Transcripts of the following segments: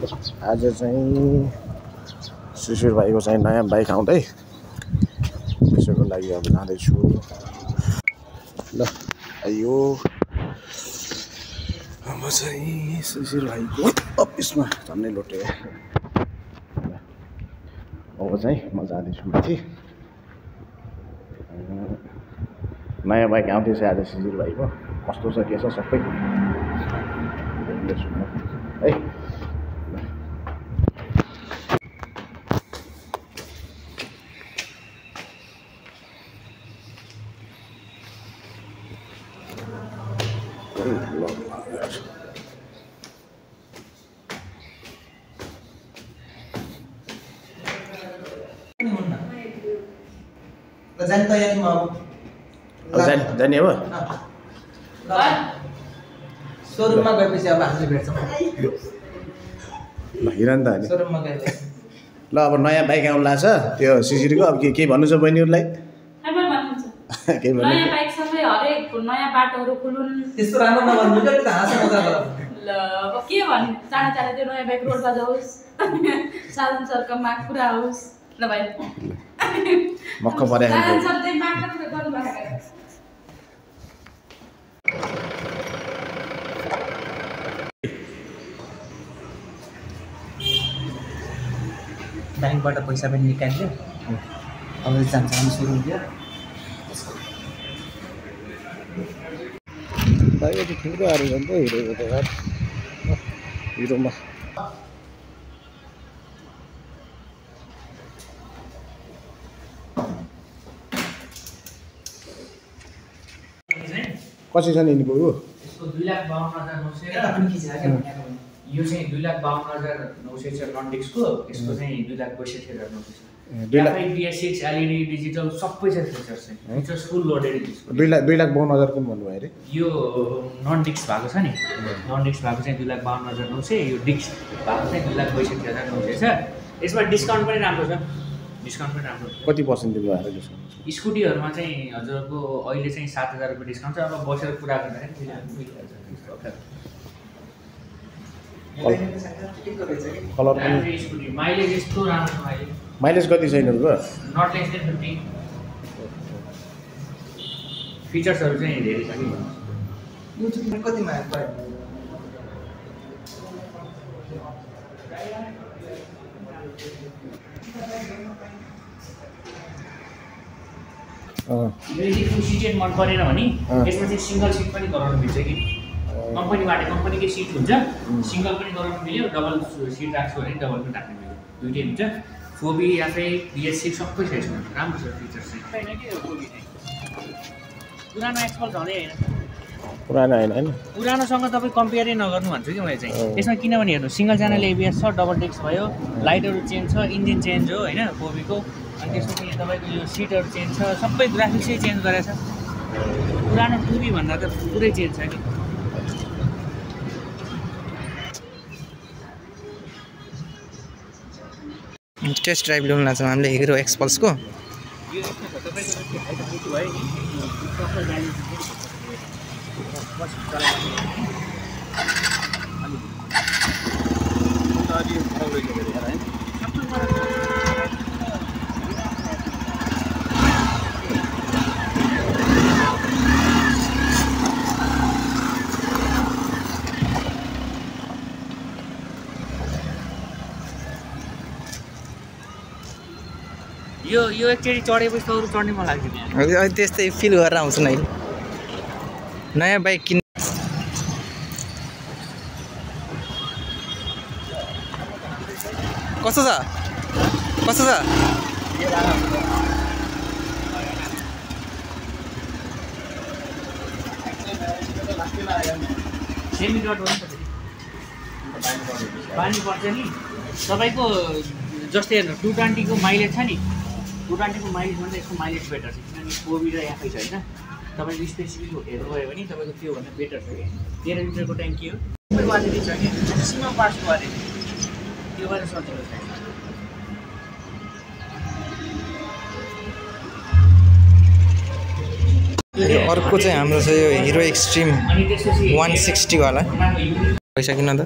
आज चाहिँ शिशिर भाइको चाहिँ नयाँ बाइक आउँदै त्यसैको लागि अब जाँदैछु ल। आयो अब चाहिँ शिशिर भाइको अफिसमा झन्डै लोटे। अब चाहिँ म जाँदैछु माथि। नयाँ बाइक आउँदैछ आज शिशिर भाइको, कस्तो छ के छ सबै हेर्दैछु म है। जाने अब सोरुममा गएपछि अब हामीले भेट्छौँ। ल हिँड नि त अनि सोरुममा गएपछि ल। अब नयाँ बाइक आउनु लाग्छ त्यो शिशिरको। अब के भन्नु छ बहिनीहरूलाई? केही भन्नु? नयाँ बाइक सँगै हरेक नयाँ बाटोहरू खुलुन्। त्यस्तो राम्रो नभन्नु क्या, त्यो त हाँसो मजा गर। ल अब के भन्नु, चाँडो चाँडो त्यो नयाँ बाइक रोडमा जाओस्, साधन सरकाममा पुरा होस्। ल भाइ मक्क परे साधन सर चाहिँ मात्र पुरा गर्नु भएको। ब्याङ्कबाट पैसा पनि निकाल्यो, अब जान्छ हामी सोरुम थियो। बाइक त ठुलो आएर जान्छ हिरोको त यार। हिरोमा कति छ नि यिनीको? यसको 2,52,900 यो चाहिँ 2,52,900 छ नन डिस्कको। यसको चाहिँ 2,62,900 छ। BS6 LED डिजिटल सबै छ फिचर्स चाहिँ। फिचर्स फुल लोडेड डिस्क। 2,52,000 को भन्नु भयो रे? यो नन डिस्क भएको छ नि, नन डिस्क भएको चाहिँ 2,52,900। यो डिस्क भएको चाहिँ 2,62,900 छ। यसमा डिस्काउन्ट पनि राम्रो छ, डिस्काउन्ट पनि राम्रो। कति पर्सेन्ट दिनु भएको डिस्काउन्ट? स्कुटीहरुमा चाहिँ हजुरको अहिले चाहिँ 7,000 रुपैयाँ डिस्काउन्ट छ। अब बसेर कुरा गर्दाखेरि कलर पनि स्कुटी माइलेज यस्तो राम्रो छ। अहिले माइलेज कति छ यिनीहरुको? Not less than 50। फिचर्सहरु चाहिँ धेरै छ कि यो चाहिँ कतिमा पर्यो? यदि फुल सिट मन परेन भने यसमा चाहिँ सिंगल सिट पनि गराउन मिल्छ कि। कम्पनीबाट कम्पनीकै सिट हुन्छ, सिंगल पनि गराउन मिल्यो, डबल सिट राख्छु भने डबल पनि राख्न मिल्यो, दुईटै हुन्छ। फोबी आफै BS6 सबै छ यसमा, राम्रो छ फिचर्स चाहिँ। हैन के फोबी चाहिँ पुरानो एक्सपल झनै हैन, पुरानो हैन हैन, पुरानोसँग तपाई कम्पेयरै नगर्नु भन्छु कि मैले चाहिँ। यसमा किनभने हेर्नु सिंगल च्यानल ABS छ, डबल डिस्क भयो, लाइटहरु चेन्ज छ, इन्जिन चेन्ज हो हैन फोबीको। अनि त्यसपछि तपाईको यो सिटहरु चेन्ज छ, सबै ग्राफिक्सै चेन्ज गरेछ। पुरानो टुबी भन्दा त पुरै चेन्ज छ कि। टेस्ट ड्राइभ ल्याउन लाग्छौँ हामीले हिरो एक्सपल्सको। यो यसमा छ तपाईको जति हाइट मिटु भयो नि, सबै ब्यालेन्स बस चलाउने अनि अलि प्रब्लम गरेर यार हैन। यो एकचोटि चढेपछि त अरु चढ्नै मन लाग्दैन। अहिले त्यस्तै फिल गरेर आउँछ नि। नयाँ बाइक किन कस्तो छ? कस्तो छ? सेमी डट हो नि त, पानी पर्छ नि तपाईको। जस्तै हेर्नु 220 को माइलेज छ नि, 220 को माइलेज भन्दा यसको माइलेज बेटर छ, किनभने फोर व्हिलर आफै छ हैन। तपाईको स्पेसिफिक हेर्नुभयो भने तपाईको त्यो भन्दा बेटर छ कि। 13 लिटरको ट्याङ्की हो, सबै वारेन्टी छ कि, म्याक्सिमम पार्ट्सको वारेन्टी, त्यो भएर सजिलो छ। अर्को चाहिँ हाम्रो छ यो हिरो एक्सट्रिम 160 वाला। पैसा किन त?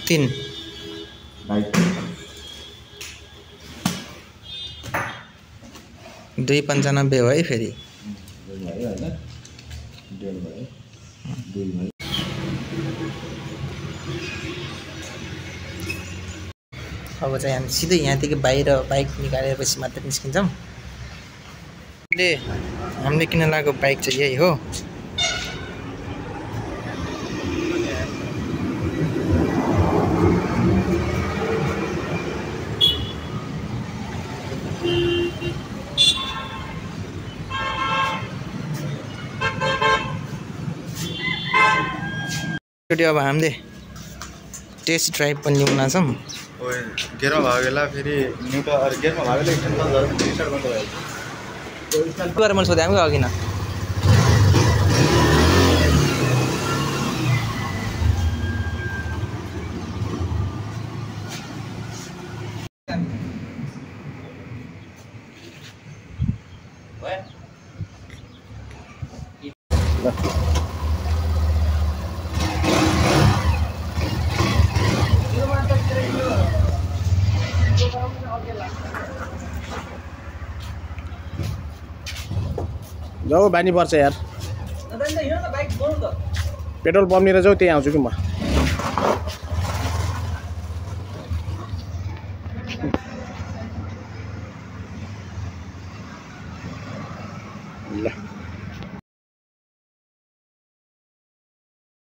3 295 हो है फेरि अब चाहिँ हामी सिधै यहाँदेखि बाहिर बाइक निकालेपछि मात्र निस्किन्छौँ हामीले किन लागेको बाइक चाहिँ यही हो अब हामीले टेस्ट ड्राइभ पनि ल्याउन छौँ गेरमा भागेला फेरि न्युटा गेरमा भागेला एकछिन रिस्टार्ट गर्नु भयो गरेर मैले सोधेँ हामी अघि न जाऊ बानी पर्छ यार पेट्रोल पम्पनिर जाऊ त्यही आउँछु कि म